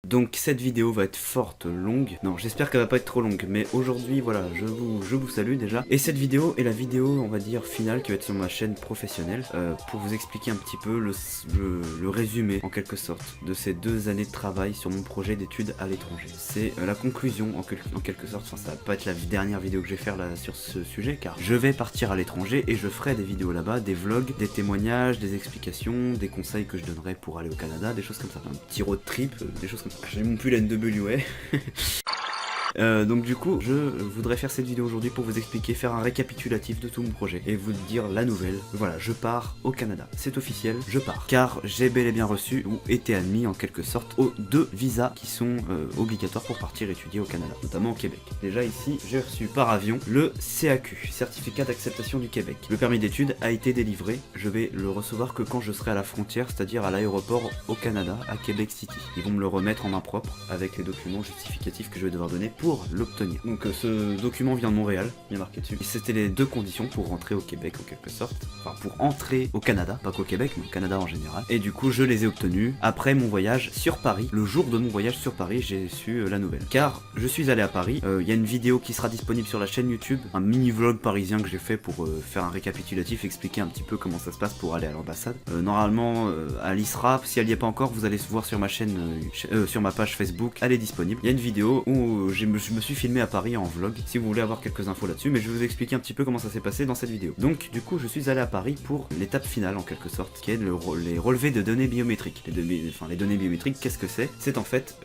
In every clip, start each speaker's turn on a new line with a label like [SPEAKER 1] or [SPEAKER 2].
[SPEAKER 1] Donc cette vidéo va être forte, longue. Non, j'espère qu'elle va pas être trop longue, mais aujourd'hui, voilà, je vous salue déjà. Et cette vidéo est la vidéo, on va dire, finale qui va être sur ma chaîne professionnelle, pour vous expliquer un petit peu le résumé, en quelque sorte, de ces 2 années de travail sur mon projet d'études à l'étranger. C'est la conclusion, en quelque sorte. Enfin, ça va pas être la dernière vidéo que je vais faire là sur ce sujet, car je vais partir à l'étranger et je ferai des vidéos là-bas, des vlogs, des témoignages, des explications, des conseils que je donnerai pour aller au Canada, des choses comme ça. Un petit road trip, des choses comme ça. J'ai mon pull NWA. Donc du coup, je voudrais faire cette vidéo aujourd'hui pour vous expliquer, faire un récapitulatif de tout mon projet et vous dire la nouvelle. Voilà, je pars au Canada. C'est officiel, je pars. Car j'ai bel et bien reçu, ou été admis en quelque sorte, aux 2 visas qui sont obligatoires pour partir étudier au Canada, notamment au Québec. Déjà ici, j'ai reçu par avion le CAQ, Certificat d'acceptation du Québec. Le permis d'études a été délivré. Je vais le recevoir que quand je serai à la frontière, c'est-à-dire à l'aéroport au Canada, à Québec City. Ils vont me le remettre en main propre avec les documents justificatifs que je vais devoir donner pour l'obtenir. Donc ce document vient de Montréal, il y a marqué dessus. Et c'était les 2 conditions pour rentrer au Québec en quelque sorte. Enfin pour entrer au Canada, pas qu'au Québec, mais au Canada en général. Et du coup je les ai obtenus après mon voyage sur Paris. Le jour de mon voyage sur Paris, j'ai su la nouvelle. Car je suis allé à Paris, il y a une vidéo qui sera disponible sur la chaîne YouTube, un mini vlog parisien que j'ai fait pour faire un récapitulatif, expliquer un petit peu comment ça se passe pour aller à l'ambassade. Normalement à l'ISRA, si elle n'y est pas encore, vous allez voir sur ma chaîne, sur ma page Facebook, elle est disponible. Il y a une vidéo où je me suis filmé à Paris en vlog, si vous voulez avoir quelques infos là-dessus, mais je vais vous expliquer un petit peu comment ça s'est passé dans cette vidéo. Donc du coup je suis allé à Paris pour l'étape finale en quelque sorte, qui est les relevés de données biométriques. Les données biométriques, qu'est-ce que c'est? C'est en fait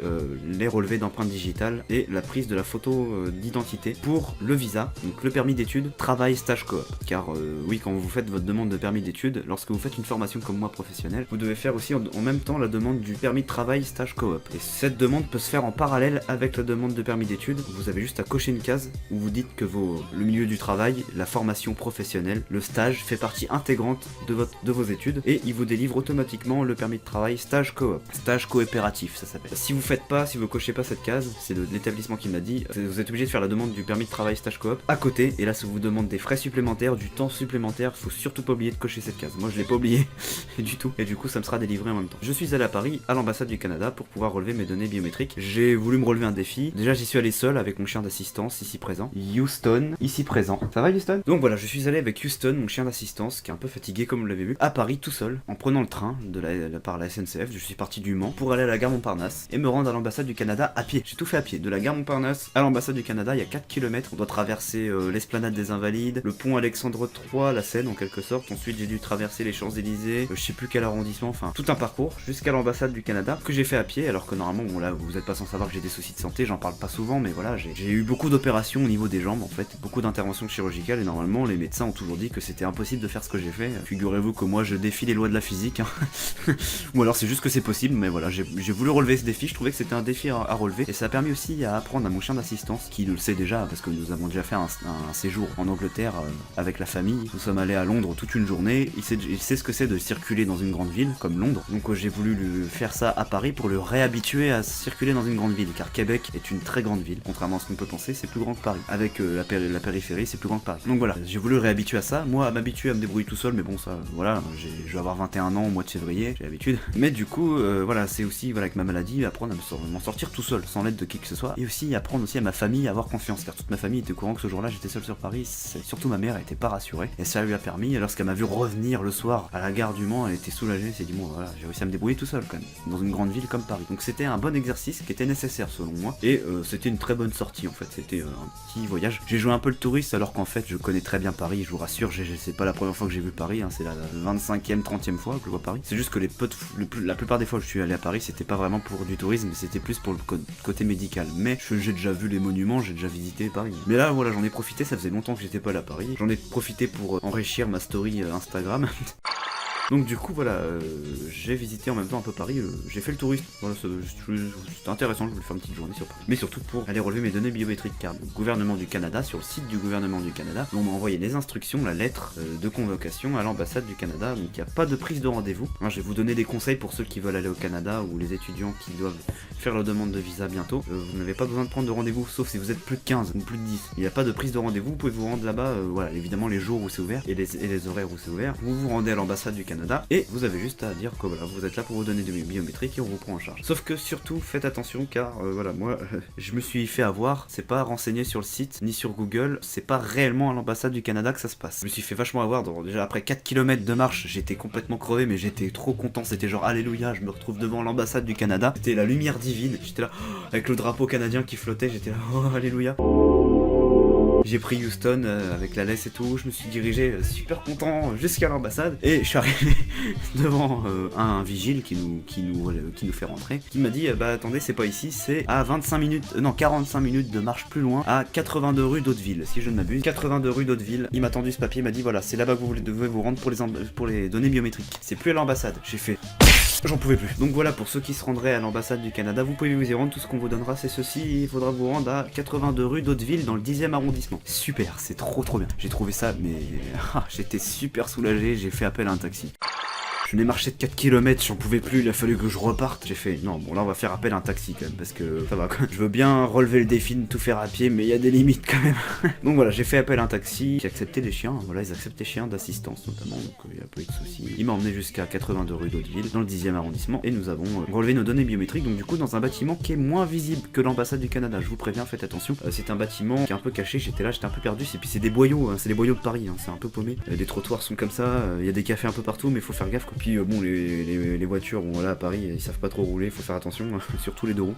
[SPEAKER 1] les relevés d'empreintes digitales et la prise de la photo d'identité pour le visa, donc le permis d'études, travail, stage, coop. Car oui, quand vous faites votre demande de permis d'études, lorsque vous faites une formation comme moi professionnelle, vous devez faire aussi en même temps la demande du permis de travail, stage, coop. Et cette demande peut se faire en parallèle avec la demande de permis d'études. Vous avez juste à cocher une case où vous dites que le milieu du travail, la formation professionnelle, le stage fait partie intégrante de vos études et il vous délivre automatiquement le permis de travail stage coop, stage coopératif ça s'appelle. Si vous cochez pas cette case, c'est l'établissement qui m'a dit, vous êtes obligé de faire la demande du permis de travail stage coop à côté, et là ça vous demande des frais supplémentaires, du temps supplémentaire, faut surtout pas oublier de cocher cette case. Moi je l'ai pas oublié du tout, et du coup ça me sera délivré en même temps. Je suis allé à Paris, à l'ambassade du Canada, pour pouvoir relever mes données biométriques. J'ai voulu me relever un défi. Déjà j'y suis allé seul avec mon chien d'assistance ici présent, Houston, ici présent. Ça va Houston? Donc voilà, je suis allé avec Houston, mon chien d'assistance, qui est un peu fatigué comme vous l'avez vu, à Paris tout seul, en prenant le train par la SNCF. Je suis parti du Mans pour aller à la gare Montparnasse et me rendre à l'ambassade du Canada à pied. J'ai tout fait à pied, de la gare Montparnasse à l'ambassade du Canada, il y a 4 km. On doit traverser l'esplanade des Invalides, le pont Alexandre III, la Seine en quelque sorte. Ensuite j'ai dû traverser les Champs-Élysées, je sais plus quel arrondissement, enfin tout un parcours jusqu'à l'ambassade du Canada que j'ai fait à pied, alors que normalement, bon là vous êtes pas sans savoir que j'ai des soucis de santé, j'en parle pas souvent, mais voilà, j'ai eu beaucoup d'opérations au niveau des jambes en fait, beaucoup d'interventions chirurgicales, et normalement les médecins ont toujours dit que c'était impossible de faire ce que j'ai fait. Figurez-vous que moi je défie les lois de la physique, hein. Ou alors c'est juste que c'est possible, mais voilà, j'ai voulu relever ce défi, je trouvais que c'était un défi à relever, et ça a permis aussi à apprendre à mon chien d'assistance, qui le sait déjà, parce que nous avons déjà fait un séjour en Angleterre avec la famille. Nous sommes allés à Londres toute une journée, il sait ce que c'est de circuler dans une grande ville comme Londres, donc j'ai voulu lui faire ça à Paris pour le réhabituer à circuler dans une grande ville, car Québec est une très grande ville, contrairement à ce qu'on peut penser, c'est plus grand que Paris. Avec la périphérie, c'est plus grand que Paris. Donc voilà, j'ai voulu le réhabituer à ça, moi à m'habituer à me débrouiller tout seul, mais bon ça, voilà, je vais avoir 21 ans au mois de février, j'ai l'habitude. Mais du coup, voilà, c'est aussi, voilà, avec ma maladie, apprendre à m'en sortir tout seul, sans l'aide de qui que ce soit, et aussi apprendre aussi à ma famille à avoir confiance, car toute ma famille était au courant que ce jour-là j'étais seul sur Paris, surtout ma mère, elle était pas rassurée, et ça lui a permis, lorsqu'elle m'a vu revenir le soir à la gare du Mans, elle était soulagée, elle s'est dit bon voilà, j'ai réussi à me débrouiller tout seul quand même, dans une grande ville comme Paris. Donc c'était un bon exercice qui était nécessaire selon moi, et c'était une très bonne sortie en fait, c'était un petit voyage. J'ai joué un peu le touriste alors qu'en fait je connais très bien Paris, je vous rassure, c'est pas la première fois que j'ai vu Paris, hein, c'est la 25e, 30e fois que je vois Paris. C'est juste que la plupart des fois où je suis allé à Paris, c'était pas vraiment pour du tourisme, c'était plus pour le côté médical. Mais j'ai déjà vu les monuments, j'ai déjà visité Paris. Mais là voilà, j'en ai profité, ça faisait longtemps que j'étais pas allé à Paris. J'en ai profité pour enrichir ma story Instagram. Donc du coup voilà, j'ai visité en même temps un peu Paris, j'ai fait le touriste, voilà, c'était intéressant, je voulais faire une petite journée sur Paris. Mais surtout pour aller relever mes données biométriques, car le gouvernement du Canada, sur le site du gouvernement du Canada, on m'a envoyé les instructions, la lettre de convocation à l'ambassade du Canada, donc il n'y a pas de prise de rendez-vous. Alors, je vais vous donner des conseils pour ceux qui veulent aller au Canada, ou les étudiants qui doivent faire leur demande de visa bientôt. Vous n'avez pas besoin de prendre de rendez-vous, sauf si vous êtes plus de 15 ou plus de 10. Il n'y a pas de prise de rendez-vous, vous pouvez vous rendre là-bas, voilà, évidemment les jours où c'est ouvert, et les horaires où c'est ouvert. Vous vous rendez à l'ambassade du Canada, Canada, et vous avez juste à dire que voilà, vous êtes là pour vos données biométriques et on vous prend en charge. Sauf que surtout faites attention car voilà, moi je me suis fait avoir, c'est pas renseigné sur le site ni sur Google, c'est pas réellement à l'ambassade du Canada que ça se passe. Je me suis fait vachement avoir, déjà après 4 km de marche, j'étais complètement crevé mais j'étais trop content, c'était genre alléluia, je me retrouve devant l'ambassade du Canada, c'était la lumière divine, j'étais là avec le drapeau canadien qui flottait, j'étais là oh alléluia. J'ai pris Houston avec la laisse et tout, je me suis dirigé super content jusqu'à l'ambassade et je suis arrivé devant un vigile qui nous fait rentrer, qui m'a dit bah attendez c'est pas ici, c'est à 45 minutes de marche plus loin, à 82 rue d'Hauteville, si je ne m'abuse, 82 rue d'Hauteville. Il m'a tendu ce papier, il m'a dit voilà c'est là-bas que vous devez vous rendre pour les données biométriques, c'est plus à l'ambassade. J'ai fait j'en pouvais plus. Donc voilà, pour ceux qui se rendraient à l'ambassade du Canada, vous pouvez vous y rendre, tout ce qu'on vous donnera c'est ceci, il faudra vous rendre à 82 rue d'Hauteville dans le 10e arrondissement. Super, c'est trop bien. J'ai trouvé ça, mais j'étais super soulagé, j'ai fait appel à un taxi. Je venais marcher de 4 km, j'en pouvais plus, il a fallu que je reparte. J'ai fait, non, bon là on va faire appel à un taxi quand même, parce que ça va quoi. Je veux bien relever le défi de tout faire à pied, mais il y a des limites quand même. Donc voilà, j'ai fait appel à un taxi qui acceptait les chiens, voilà, ils acceptent les chiens d'assistance notamment, donc il n'y a pas eu de soucis. Il m'a emmené jusqu'à 82 rue d'Hauteville, dans le 10e arrondissement, et nous avons relevé nos données biométriques, donc du coup dans un bâtiment qui est moins visible que l'ambassade du Canada, je vous préviens, faites attention. C'est un bâtiment qui est un peu caché, j'étais un peu perdu, et puis c'est des boyaux, hein, c'est des boyaux de Paris, hein, c'est un peu paumé. Les trottoirs sont comme ça, il y a des cafés un peu partout, mais il faut faire gaffe, quoi. Puis bon, les voitures, bon là à Paris, ils savent pas trop rouler, faut faire attention, surtout les deux roues.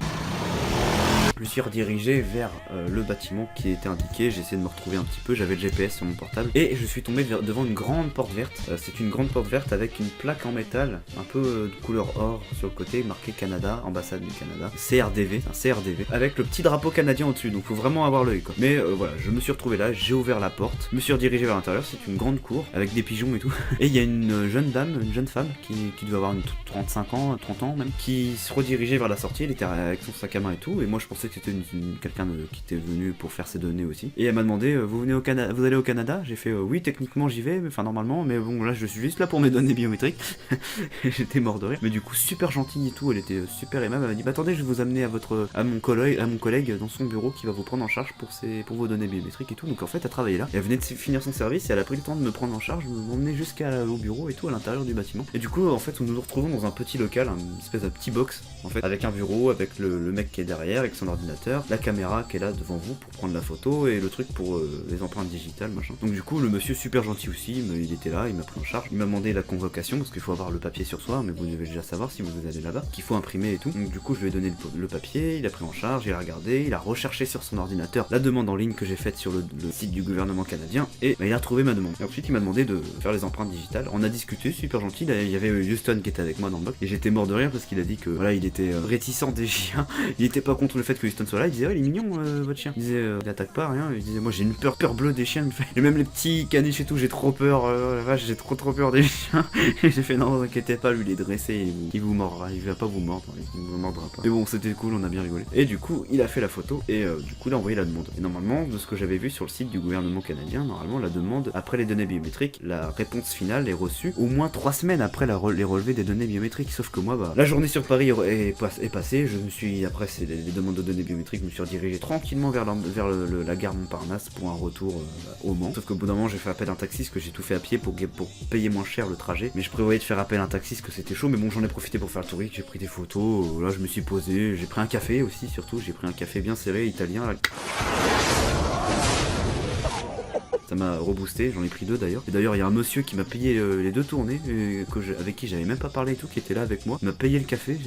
[SPEAKER 1] Je me suis redirigé vers le bâtiment qui était indiqué, j'ai essayé de me retrouver un petit peu, j'avais le GPS sur mon portable, et je suis tombé devant une grande porte verte. C'est une grande porte verte avec une plaque en métal, un peu de couleur or sur le côté, marqué Canada, ambassade du Canada, CRDV, un CRDV, avec le petit drapeau canadien au-dessus, donc faut vraiment avoir l'œil quoi. Mais voilà, je me suis retrouvé là, j'ai ouvert la porte, me suis redirigé vers l'intérieur, c'est une grande cour, avec des pigeons et tout, et il y a une jeune dame, une jeune femme, qui devait avoir 35 ans, 30 ans même, qui se redirigeait vers la sortie, elle était avec son sac à main et tout, et moi je pensais que c'était quelqu'un qui était venu pour faire ses données aussi. Et elle m'a demandé vous venez au Canada, vous allez au Canada? J'ai fait oui techniquement j'y vais, enfin normalement, mais bon là je suis juste là pour mes données biométriques. J'étais mort de rire. Mais du coup super gentille et tout, elle était super aimable. Elle m'a dit bah attendez je vais vous amener à mon collègue dans son bureau qui va vous prendre en charge pour vos données biométriques et tout. Donc en fait elle travaillait là. Et elle venait de finir son service et elle a pris le temps de me prendre en charge, de m'emmener jusqu'au bureau et tout à l'intérieur du bâtiment. Et du coup en fait nous nous retrouvons dans un petit local, une espèce de petit box en fait, avec un bureau, avec le mec qui est derrière, avec son ordinateur, la caméra qui est là devant vous pour prendre la photo et le truc pour les empreintes digitales machin. Donc du coup le monsieur super gentil aussi, il était là, il m'a pris en charge, il m'a demandé la convocation parce qu'il faut avoir le papier sur soi, mais vous devez déjà savoir si vous allez là-bas, qu'il faut imprimer et tout. Donc du coup je lui ai donné le papier, il a pris en charge, il a regardé, il a recherché sur son ordinateur la demande en ligne que j'ai faite sur le site du gouvernement canadien et il a trouvé ma demande. Et ensuite il m'a demandé de faire les empreintes digitales, on a discuté, super gentil, il y avait Houston qui était avec moi dans le bloc et j'étais mort de rire parce qu'il a dit que voilà il était réticent des chiens, il était pas contre le fait que Houston soit là, il disait oh, il est mignon votre chien, il disait il attaque pas rien, il disait moi j'ai une peur bleue des chiens, et même les petits caniches et tout j'ai trop peur, la vache j'ai trop peur des chiens. Et j'ai fait non vous inquiétez pas, lui il est dressé, il vous mordra, il va pas vous mordre, il vous mordra pas. Mais bon c'était cool, on a bien rigolé. Et du coup il a fait la photo et du coup il a envoyé la demande. Et normalement de ce que j'avais vu sur le site du gouvernement canadien, normalement la demande après les données biométriques, la réponse finale est reçue au moins 3 semaines après les relevés des données biométriques. Sauf que moi bah la journée sur Paris est passée, je me suis après les demandes de données biométriques, je me suis redirigé tranquillement vers la gare Montparnasse pour un retour au Mans. Sauf qu'au bout d'un moment j'ai fait appel à un taxi parce que j'ai tout fait à pied pour payer moins cher le trajet. Mais je prévoyais de faire appel à un taxi parce que c'était chaud, mais bon j'en ai profité pour faire le touriste, j'ai pris des photos, là je me suis posé, j'ai pris un café aussi surtout, j'ai pris un café bien serré italien là. Ça m'a reboosté, j'en ai pris 2 d'ailleurs. Et d'ailleurs il y a un monsieur qui m'a payé les 2 tournées, avec qui j'avais même pas parlé et tout, qui était là avec moi. Il m'a payé le café,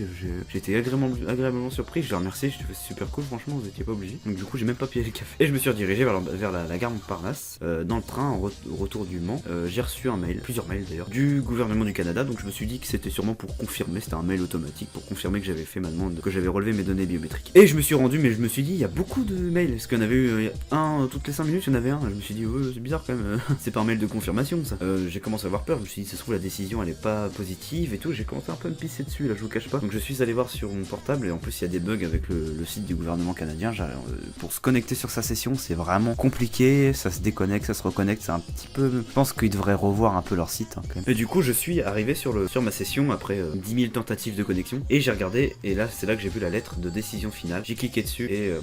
[SPEAKER 1] j'étais agréablement surpris, je l'ai remercié, je c'est super cool franchement, vous étiez pas obligé. Donc du coup j'ai même pas payé le café. Et je me suis redirigé vers la gare Montparnasse, dans le train au retour du Mans. J'ai reçu un mail, plusieurs mails d'ailleurs, du gouvernement du Canada, donc je me suis dit que c'était sûrement pour confirmer, c'était un mail automatique pour confirmer que j'avais fait ma demande, que j'avais relevé mes données biométriques. Et je me suis rendu, mais je me suis dit il y a beaucoup de mails, parce qu'il y en avait eu un toutes les 5 minutes, il y en avait un, je me suis dit c'est bizarre quand même, c'est pas un mail de confirmation ça. J'ai commencé à avoir peur, je me suis dit ça se trouve la décision elle est pas positive et tout, j'ai commencé un peu à me pisser dessus là, je vous cache pas. Donc je suis allé voir sur mon portable et en plus il y a des bugs avec le site du gouvernement canadien, pour se connecter sur sa session c'est vraiment compliqué, ça se déconnecte, ça se reconnecte, c'est un petit peu... Je pense qu'ils devraient revoir un peu leur site hein, quand même. Et du coup je suis arrivé sur ma session après 10 000 tentatives de connexion et j'ai regardé et là c'est là que j'ai vu la lettre de décision finale, j'ai cliqué dessus et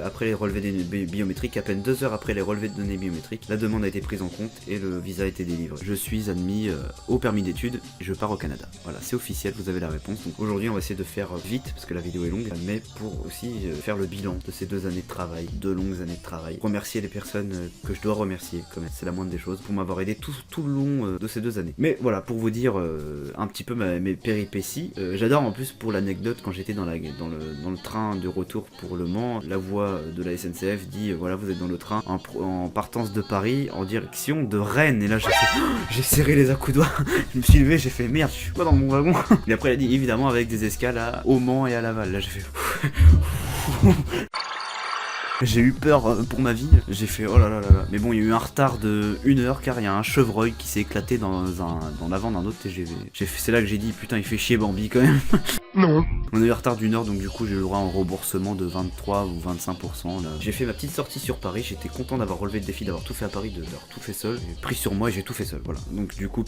[SPEAKER 1] après les relevés des données biométriques, à peine 2 heures après les relevés de données biométriques, la demande a été prise en compte et le visa a été délivré. Je suis admis au permis d'études et je pars au Canada. Voilà, c'est officiel, vous avez la réponse. Donc aujourd'hui on va essayer de faire vite parce que la vidéo est longue, mais pour aussi faire le bilan de ces 2 années de travail, 2 longues années de travail. Remercier les personnes que je dois remercier, quand même, c'est la moindre des choses, pour m'avoir aidé tout le long de ces 2 années. Mais voilà, pour vous dire un petit peu mes péripéties, j'adore en plus pour l'anecdote quand j'étais dans le train de retour pour Le Mans, la voix de la SNCF dit voilà, vous êtes dans le train en partance de Paris en direction de Rennes. Et là j'ai serré les accoudoirs, je me suis levé, j'ai fait merde, je suis pas dans mon wagon. Et après il a dit évidemment avec des escales au Mans et à Laval. Là j'ai fait j'ai eu peur pour ma vie, j'ai fait oh là là là là. Mais bon, il y a eu un retard de 1 heure car il y a un chevreuil qui s'est éclaté dans l'avant d'un autre TGV. C'est là que j'ai dit putain, il fait chier Bambi quand même. Non. On a eu un retard d'1 heure, donc du coup j'ai eu le droit à un remboursement de 23 ou 25% là. J'ai fait ma petite sortie sur Paris, j'étais content d'avoir relevé le défi, d'avoir tout fait à Paris, d'avoir tout fait seul. J'ai pris sur moi et j'ai tout fait seul, voilà. Donc du coup,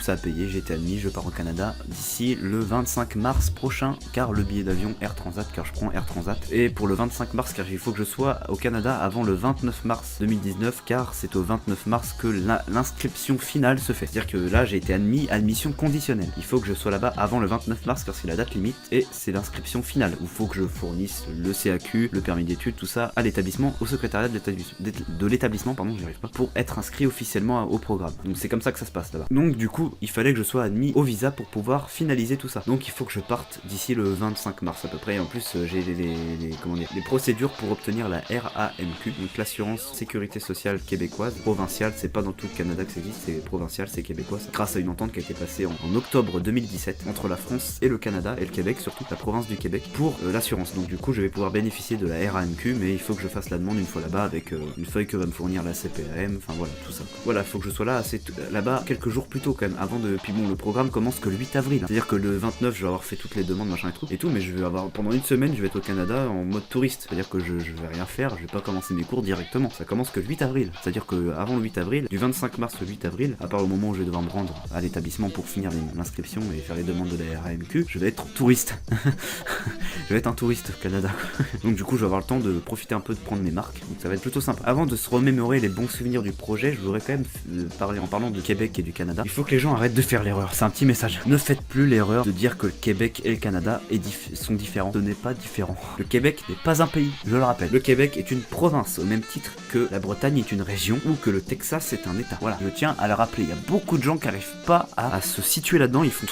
[SPEAKER 1] ça a payé, j'ai été admis, je pars au Canada d'ici le 25 mars prochain, car le billet d'avion Air Transat, car je prends Air Transat. Et pour le 25 mars, car il faut que je sois au Canada avant le 29 mars 2019, car c'est au 29 mars que l'inscription finale se fait. C'est-à-dire que là j'ai été admis, admission conditionnelle. Il faut que je sois là-bas avant le 29 mars, car c'est la date limite, et c'est l'inscription finale, où il faut que je fournisse le CAQ, le permis d'études, tout ça, à l'établissement, au secrétariat de l'établissement, pardon, j'y arrive pas, pour être inscrit officiellement au programme. Donc c'est comme ça que ça se passe là-bas. Donc du coup, il fallait que je sois admis au visa pour pouvoir finaliser tout ça. Donc il faut que je parte d'ici le 25 mars à peu près, et en plus j'ai les procédures pour obtenir la RAMQ, donc l'assurance sécurité sociale québécoise, provinciale, c'est pas dans tout le Canada que ça existe, c'est provincial, c'est québécois, grâce à une entente qui a été passée en octobre 2017 entre la France et le Canada, et le Québec, surtout la province du Québec, pour l'assurance. Donc du coup je vais pouvoir bénéficier de la RAMQ, mais il faut que je fasse la demande une fois là-bas avec une feuille que va me fournir la CPAM, enfin voilà, tout ça. Voilà, il faut que je sois là-bas quelques jours plus tôt quand même, avant de... Puis bon, le programme commence que le 8 avril, hein. C'est-à-dire que le 29 je vais avoir fait toutes les demandes, machin et tout, mais je vais avoir, pendant 1 semaine, je vais être au Canada en mode touriste, c'est-à-dire que je vais rien faire, je vais pas commencer mes cours directement, ça commence que le 8 avril, c'est-à-dire que avant le 8 avril, du 25 mars au 8 avril, à part le moment où je vais devoir me rendre à l'établissement pour finir l'inscription et faire les demandes de la RAMQ, je vais être touriste. Je vais être un touriste au Canada. Donc du coup je vais avoir le temps de profiter un peu de prendre mes marques, donc ça va être plutôt sympa. Avant de se remémorer les bons souvenirs du projet, je voudrais quand même parler, en parlant de Québec et du Canada, il faut que les gens arrêtent de faire l'erreur, c'est un petit message. Ne faites plus l'erreur de dire que le Québec et le Canada sont différents. Ce n'est pas différent. Le Québec n'est pas un pays, je le rappelle. Le Québec est une province, au même titre que la Bretagne est une région ou que le Texas est un état. Voilà, je tiens à le rappeler, il y a beaucoup de gens qui n'arrivent pas à se situer là-dedans, ils font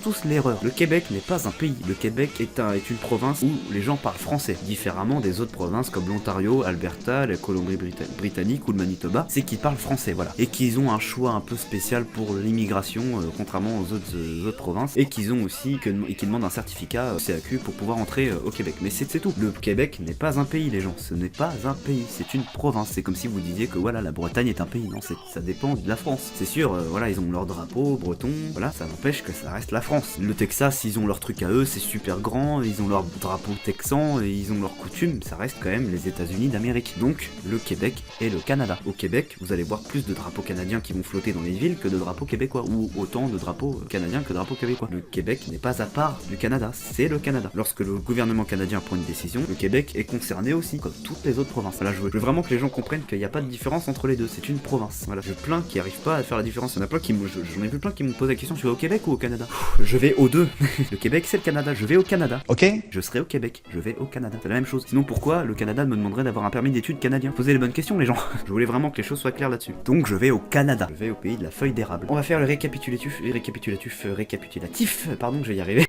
[SPEAKER 1] tous l'erreur. Le Québec n'est pas un pays, le Québec est une province où les gens parlent français, différemment des autres provinces comme l'Ontario, Alberta, la Colombie-Britannique ou le Manitoba, c'est qu'ils parlent français, voilà, et qu'ils ont un choix un peu spécial pour l'immigration, contrairement aux autres provinces, et qu'ils ont aussi qu'ils demandent un certificat CAQ pour pouvoir entrer au Québec. Mais c'est tout. Le Québec n'est pas un pays, les gens, ce n'est pas un pays, c'est une province. C'est comme si vous disiez que voilà, la Bretagne est un pays, non, ça dépend de la France. C'est sûr, voilà, ils ont leur drapeau breton, voilà, ça n'empêche que ça reste la France. Le Texas, ils ont leur truc à eux, c'est super grand, ils ont leur drapeau texan, et ils ont leurs coutumes, ça reste quand même les États-Unis d'Amérique. Donc le Québec et le Canada. Au Québec, vous allez voir plus de drapeaux canadiens qui vont flotter dans les villes que de drapeaux québécois, ou autant de drapeaux canadiens que de drapeaux québécois. Le Québec n'est pas à part du Canada, c'est le Canada. Lorsque le gouvernement canadien prend une décision, le Québec est concerné aussi, comme toutes les autres provinces. Voilà, je veux vraiment que les gens comprennent qu'il n'y a pas de différence entre les deux, c'est une province. Voilà, je plains qui n'arrivent pas à faire la différence. Il y en a plein j'en ai vu plein qui me posent la question, tu vas au Québec ou au Canada? Je vais aux deux. Le Québec c'est le Canada, je vais au Canada. Ok. Je serai au Québec, je vais au Canada. C'est la même chose. Sinon pourquoi le Canada me demanderait d'avoir un permis d'études canadien? Posez les bonnes questions les gens. Je voulais vraiment que les choses soient claires là-dessus. Donc je vais au Canada. Je vais au pays de la feuille d'érable. On va faire le récapitulatif, pardon, je vais y arriver.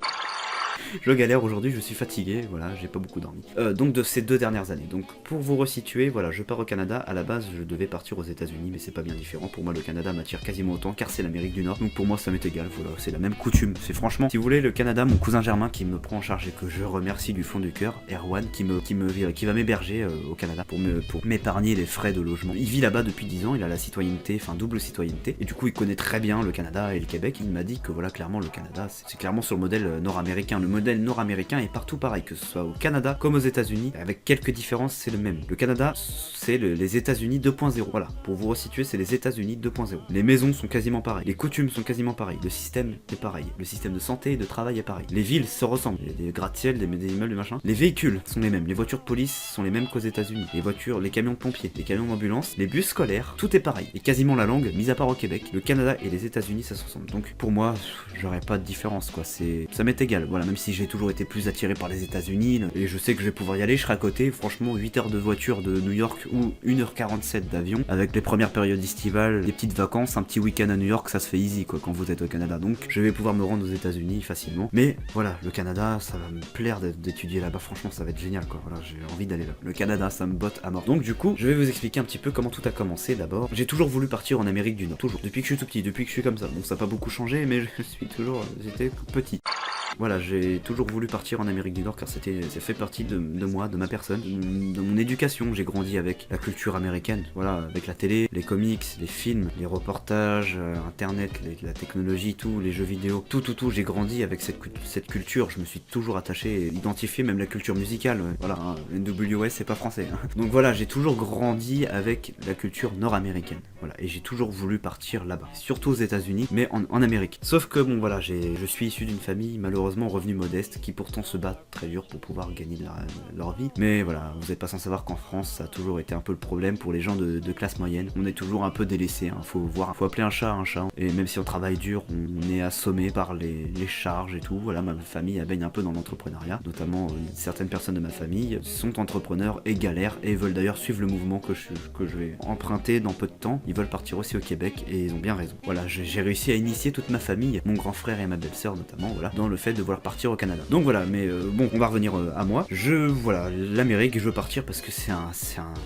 [SPEAKER 1] Je galère aujourd'hui, je suis fatigué, voilà, j'ai pas beaucoup dormi. Donc de ces 2 dernières années. Donc pour vous resituer, voilà, je pars au Canada. À la base, je devais partir aux États-Unis, mais c'est pas bien différent. Pour moi, le Canada m'attire quasiment autant, car c'est l'Amérique du Nord. Donc pour moi, ça m'est égal. Voilà, c'est la même coutume. C'est franchement, si vous voulez, le Canada, mon cousin Germain qui me prend en charge et que je remercie du fond du cœur, Erwan, qui va m'héberger au Canada pour m'épargner les frais de logement. Il vit là-bas depuis 10 ans. Il a la citoyenneté, enfin double citoyenneté, et du coup, il connaît très bien le Canada et le Québec. Il m'a dit que voilà, clairement, le Canada, c'est clairement sur le modèle nord-américain. Le modèle nord-américain est partout pareil, que ce soit au Canada comme aux États-Unis, avec quelques différences, c'est le même. Le Canada, c'est les États-Unis 2.0. Voilà, pour vous resituer, c'est les États-Unis 2.0. Les maisons sont quasiment pareilles, les coutumes sont quasiment pareilles, le système est pareil, le système de santé et de travail est pareil. Les villes se ressemblent, il y a des gratte-ciel, des immeubles, des machins. Les véhicules sont les mêmes, les voitures de police sont les mêmes qu'aux États-Unis, les voitures, les camions de pompiers, les camions d'ambulance, les bus scolaires, tout est pareil. Et quasiment la langue, mis à part au Québec, le Canada et les États-Unis, ça se ressemble. Donc pour moi, j'aurais pas de différence quoi, ça m'est égal. Voilà, même si j'ai toujours été plus attiré par les États-Unis et je sais que je vais pouvoir y aller, je serai à côté. Franchement, 8 heures de voiture de New York ou 1h47 d'avion avec les premières périodes estivales, les petites vacances, un petit week-end à New York, ça se fait easy quoi quand vous êtes au Canada. Donc je vais pouvoir me rendre aux États-Unis facilement. Mais voilà, le Canada, ça va me plaire d'étudier là-bas. Franchement, ça va être génial quoi. Voilà, j'ai envie d'aller là. Le Canada, ça me botte à mort. Donc du coup, je vais vous expliquer un petit peu comment tout a commencé d'abord. J'ai toujours voulu partir en Amérique du Nord, toujours. Depuis que je suis tout petit, depuis que je suis comme ça. Bon, ça n'a pas beaucoup changé, mais j'étais petit. Voilà, j'ai toujours voulu partir en Amérique du Nord car ça fait partie de moi, de ma personne, de mon éducation. J'ai grandi avec la culture américaine, voilà, avec la télé, les comics, les films, les reportages, internet, la technologie, tout, les jeux vidéo, tout. J'ai grandi avec cette culture, je me suis toujours attaché et identifié, même la culture musicale, voilà, hein, NWS c'est pas français. Hein. Donc voilà, j'ai toujours grandi avec la culture nord-américaine, voilà, et j'ai toujours voulu partir là-bas, surtout aux États-Unis, mais en Amérique. Sauf que bon voilà, je suis issu d'une famille malheureusement revenu modeste qui pourtant se battent très dur pour pouvoir gagner leur vie. Mais voilà, vous n'êtes pas sans savoir qu'en France ça a toujours été un peu le problème pour les gens de classe moyenne. On est toujours un peu délaissés, hein. Faut appeler un chat un chat. Et même si on travaille dur, on est assommé par les charges et tout. Voilà, ma famille elle baigne un peu dans l'entrepreneuriat, notamment certaines personnes de ma famille sont entrepreneurs et galèrent et veulent d'ailleurs suivre le mouvement que je vais emprunter dans peu de temps. Ils veulent partir aussi au Québec et ils ont bien raison. Voilà, j'ai réussi à initier toute ma famille, mon grand frère et ma belle-sœur notamment, voilà, dans le fait de vouloir partir au Canada. Donc voilà, mais bon, on va revenir à moi. Voilà, l'Amérique, je veux partir parce que c'est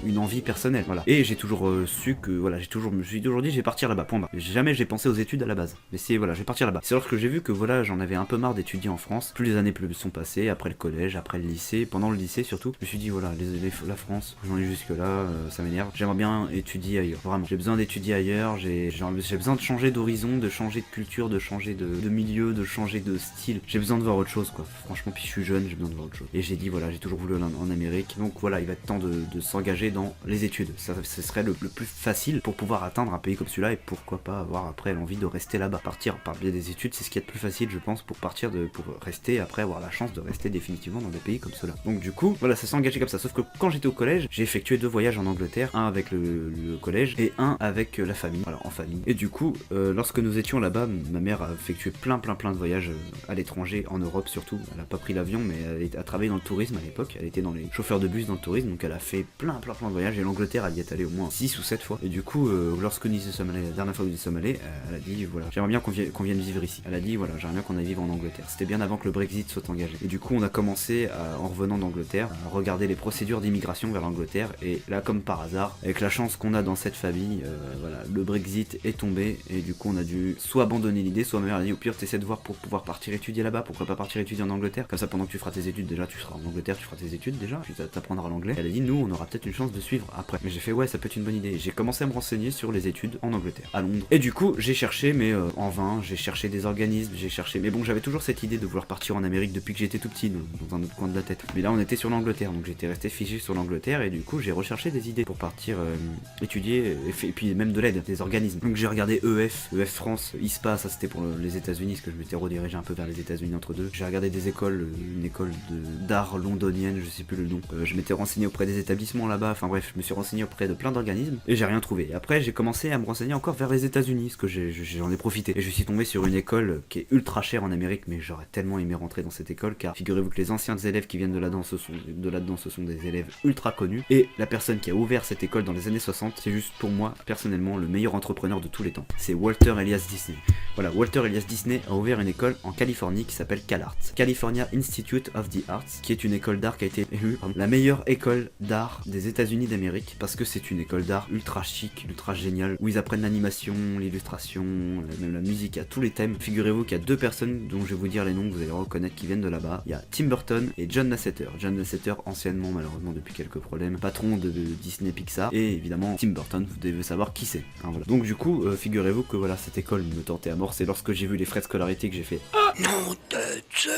[SPEAKER 1] une envie personnelle, voilà. Et j'ai toujours su que, voilà, je me suis toujours dit, je vais partir là-bas, point barre. Jamais j'ai pensé aux études à la base. Mais voilà, je vais partir là-bas. C'est lorsque j'ai vu que, voilà, j'en avais un peu marre d'étudier en France. Plus les années sont passées, après le collège, après le lycée, pendant le lycée surtout, je me suis dit, voilà, la France, j'en ai jusque là, ça m'énerve. J'aimerais bien étudier ailleurs, vraiment. J'ai besoin d'étudier ailleurs, j'ai besoin de changer d'horizon, de changer de culture, de changer de milieu, de changer de style. J'ai besoin de voir autre chose quoi. Franchement, puis je suis jeune, j'ai besoin de voir autre chose. Et j'ai dit voilà, j'ai toujours voulu en Amérique. Donc voilà, il va être temps de s'engager dans les études. Ce serait le plus facile pour pouvoir atteindre un pays comme celui-là et pourquoi pas avoir après l'envie de rester là-bas. Partir par le biais des études, c'est ce qui est le plus facile je pense pour rester après avoir la chance de rester définitivement dans des pays comme cela. Donc du coup, voilà, ça s'est engagé comme ça. Sauf que quand j'étais au collège, j'ai effectué 2 voyages en Angleterre, un avec le collège et un avec la famille, voilà, en famille. Et du coup, lorsque nous étions là-bas, ma mère a effectué plein de voyages à l'étranger, en Europe surtout. Elle a pas pris l'avion, mais elle a travaillé dans le tourisme à l'époque. Elle était dans les chauffeurs de bus dans le tourisme, donc elle a fait plein de voyages. Et l'Angleterre, elle y est allée au moins 6 ou 7 fois. Et du coup, lorsque nous y sommes allés, la dernière fois que nous y sommes allés, elle a dit voilà, j'aimerais bien qu'on vienne vivre ici. Elle a dit voilà, j'aimerais bien qu'on aille vivre en Angleterre. C'était bien avant que le Brexit soit engagé. Et du coup, on a commencé en revenant d'Angleterre à regarder les procédures d'immigration vers l'Angleterre. Et là, comme par hasard, avec la chance qu'on a dans cette famille, voilà, le Brexit est tombé. Et du coup, on a dû soit abandonner l'idée, soit ma mère a dit au pire, t'essaies de voir pour pouvoir partir étudier là-bas. Pourquoi pas partir étudier en Angleterre? Comme ça, pendant que tu feras tes études, déjà, tu seras en Angleterre, tu feras tes études déjà, puis t'apprendras l'anglais. Elle a dit, nous, on aura peut-être une chance de suivre après. Mais j'ai fait, ouais, ça peut être une bonne idée. J'ai commencé à me renseigner sur les études en Angleterre, à Londres. Et du coup, j'ai cherché, mais en vain, j'ai cherché des organismes, j'ai cherché. Mais bon, j'avais toujours cette idée de vouloir partir en Amérique depuis que j'étais tout petit, dans un autre coin de la tête. Mais là, on était sur l'Angleterre, donc j'étais resté figé sur l'Angleterre, et du coup, j'ai recherché des idées pour partir étudier, et puis même de l'aide, des organismes. Donc j'ai regardé EF France, ISPA, ça c'était pour les États-Unis, parce que je m'étais redirigé un peu vers les États-Unis entre deux. J'ai regardé des écoles, une école d'art londonienne, je sais plus le nom. Je m'étais renseigné auprès des établissements là-bas, enfin bref, je me suis renseigné auprès de plein d'organismes et j'ai rien trouvé. Et après, j'ai commencé à me renseigner encore vers les États-Unis, parce que j'en ai profité. Et je suis tombé sur une école qui est ultra chère en Amérique, mais j'aurais tellement aimé rentrer dans cette école, car figurez-vous que les anciens élèves qui viennent de là-dedans, ce sont des élèves ultra connus. Et la personne qui a ouvert cette école dans les années 60, c'est juste pour moi, personnellement, le meilleur entrepreneur de tous les temps. C'est Walter Elias Disney. Voilà, Walter Elias Disney a ouvert une école en Californie qui s'appelle CalArts, California Institute of the Arts, qui est une école d'art qui a été élue la meilleure école d'art des États-Unis d'Amérique, parce que c'est une école d'art ultra chic, ultra géniale, où ils apprennent l'animation, l'illustration, même la musique, à tous les thèmes. Figurez-vous qu'il y a 2 personnes dont je vais vous dire les noms, que vous allez reconnaître, qui viennent de là-bas. Il y a Tim Burton et John Lasseter. John Lasseter, anciennement, malheureusement depuis quelques problèmes, patron de Disney Pixar, et évidemment Tim Burton, vous devez savoir qui c'est. Hein, voilà. Donc du coup, figurez-vous que voilà, cette école me tentait à mort. C'est lorsque j'ai vu les frais de scolarité que j'ai fait « Ah, non de Zeus !»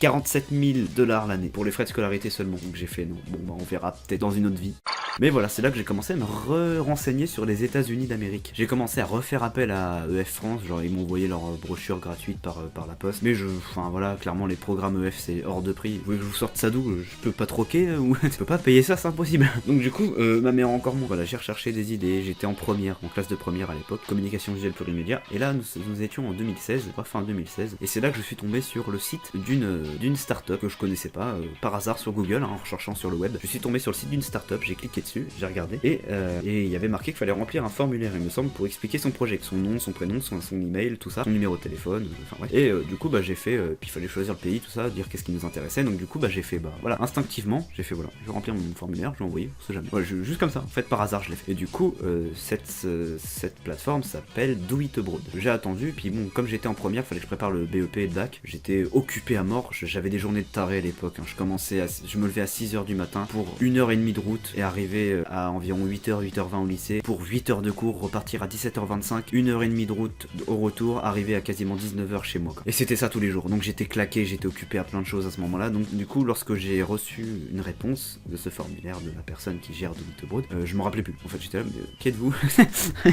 [SPEAKER 1] 47 000 $ l'année pour les frais de scolarité seulement. Donc j'ai fait non, bon bah on verra peut-être dans une autre vie. Mais voilà, c'est là que j'ai commencé à me renseigner sur les États-Unis d'Amérique. J'ai commencé à refaire appel à EF France, genre ils m'ont envoyé leur brochure gratuite par la poste. Mais enfin voilà, clairement les programmes EF c'est hors de prix. Vous voulez que je vous sorte ça d'où? Je peux pas troquer ou je peux pas payer ça, c'est impossible. Donc du coup, ma mère encore moins. Voilà, j'ai recherché des idées, j'étais en première, en classe de première à l'époque, communication visuelle plurimédia. Et là nous étions en 2016, fin 2016. Et c'est là que je suis tombé sur le site d'une start-up que je connaissais pas, par hasard sur Google, en recherchant sur le web. Je suis tombé sur le site d'une start-up, j'ai cliqué dessus, j'ai regardé et il y avait marqué qu'il fallait remplir un formulaire, il me semble, pour expliquer son projet, son nom, son prénom, son email, tout ça, son numéro de téléphone, enfin ouais. Et du coup j'ai fait, puis il fallait choisir le pays, tout ça, dire qu'est-ce qui nous intéressait. Donc du coup j'ai fait voilà, instinctivement, j'ai fait voilà, je vais remplir mon formulaire, je vais envoyer, on sait jamais. Voilà, juste comme ça, en fait par hasard je l'ai fait. Et du coup cette plateforme s'appelle Do It Abroad. J'ai attendu, puis bon, comme j'étais en première, fallait que je prépare le BEP et le bac, j'étais occupé à mort, j'avais des journées de taré à l'époque, hein. Je me levais à 6h du matin pour 1h30 de route et arriver à environ 8h, 8h20 au lycée, pour 8h de cours, repartir à 17h25, 1h30 de route au retour, arriver à quasiment 19h chez moi, quoi. Et c'était ça tous les jours, donc j'étais claqué, j'étais occupé à plein de choses à ce moment-là. Donc du coup, lorsque j'ai reçu une réponse de ce formulaire de la personne qui gère Do It Abroad, je me rappelais plus. En fait, j'étais là, mais qui êtes-vous?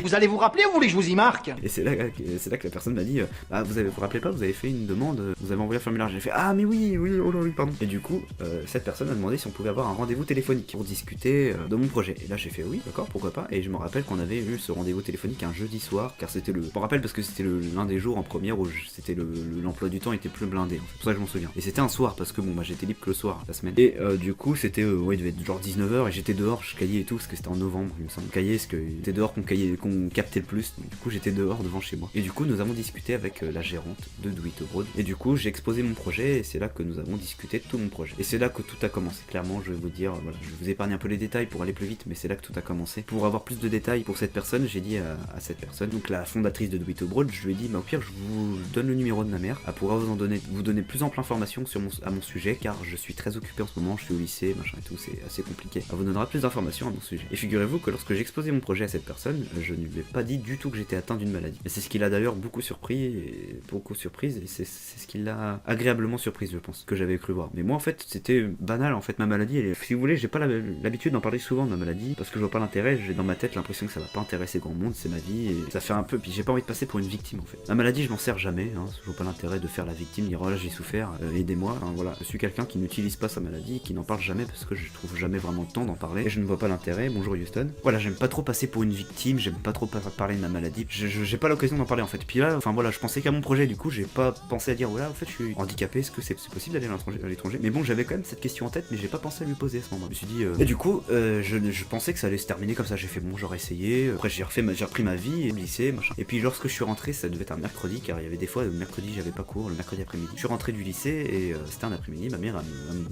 [SPEAKER 2] Vous allez vous rappeler ou vous voulez que je vous y marque?
[SPEAKER 1] Et c'est là que la personne m'a dit, vous rappelez pas, vous avez fait une demande, vous avez envoyé un formulaire. J'ai fait, ah mais oui, oh là oui, pardon. Et du coup, cette personne m'a demandé si on pouvait avoir un rendez-vous téléphonique pour discuter de mon projet. Et là j'ai fait oui, d'accord, pourquoi pas. Et je me rappelle qu'on avait eu ce rendez-vous téléphonique un jeudi soir, car c'était je me rappelle parce que c'était l'un des jours en première où c'était l'emploi du temps était plus blindé, en fait. C'est pour ça que je m'en souviens. Et c'était un soir parce que bon, bah j'étais libre que le soir la semaine. Et du coup c'était ouais, il devait être genre 19h et j'étais dehors, je caillais et tout parce que c'était en novembre, il me semble. Caillais parce que c'était dehors qu'on captait le plus. Donc, du coup j'étais dehors devant chez moi. Et du coup nous avons discuté avec la gérante de Do It Abroad. Et du coup j'ai exposé mon projet et c'est là que nous avons discuté de tout mon projet. Et c'est là que tout a commencé. Clairement, je vais vous dire, voilà, je vous épargne un peu les détails pour aller plus vite, mais c'est là que tout a commencé. Pour avoir plus de détails pour cette personne, j'ai dit à cette personne, donc la fondatrice de Do It Abroad, je lui ai dit, au pire, je vous donne le numéro de ma mère, elle pourra vous donner plus ample information à mon sujet, car je suis très occupé en ce moment, je suis au lycée, machin et tout, c'est assez compliqué. Elle vous donnera plus d'informations à mon sujet. Et figurez-vous que lorsque j'ai exposé mon projet à cette personne, je ne lui ai pas dit du tout que j'étais atteint d'une maladie. Et c'est ce qui l'a d'ailleurs beaucoup surprise, et c'est ce qui l'a agréablement surprise, je pense, que j'avais cru voir. Mais moi, en fait, c'était banal, en fait, ma maladie, si vous voulez, j'ai pas l'habitude d'en parler souvent de ma maladie, parce que je vois pas l'intérêt, j'ai dans ma tête l'impression que ça va pas intéresser grand monde, c'est ma vie, et ça fait un peu, puis j'ai pas envie de passer pour une victime, en fait. Ma maladie, je m'en sers jamais, hein, je vois pas l'intérêt de faire la victime, dire oh là j'ai souffert, aidez-moi, hein, voilà. Je suis quelqu'un qui n'utilise pas sa maladie, et qui n'en parle jamais, parce que je trouve jamais vraiment le temps d'en parler, et je ne vois pas l'intérêt. Bonjour Houston. Voilà, j'aime pas trop passer pour une victime, j'aime pas trop parler de ma maladie, j'ai pas l'occasion d'en parler, en fait. Puis là, enfin voilà, je pensais qu'à mon projet, du coup, j'ai pas pensé à dire voilà, en fait, je suis handicapé, est-ce que c'est possible d'aller à l'étranger? Mais bon, j'avais quand même cette question en tête, mais j'ai pas pensé à lui poser à ce moment. Je me suis dit, et du coup, je pensais que ça allait se terminer comme ça. J'ai fait bon, j'aurais essayé. Après, j'ai repris ma vie, lycée, machin. Et puis, lorsque je suis rentré, ça devait être un mercredi, car il y avait des fois, le mercredi, j'avais pas cours, le mercredi après-midi. Je suis rentré du lycée et c'était un après-midi. Ma mère,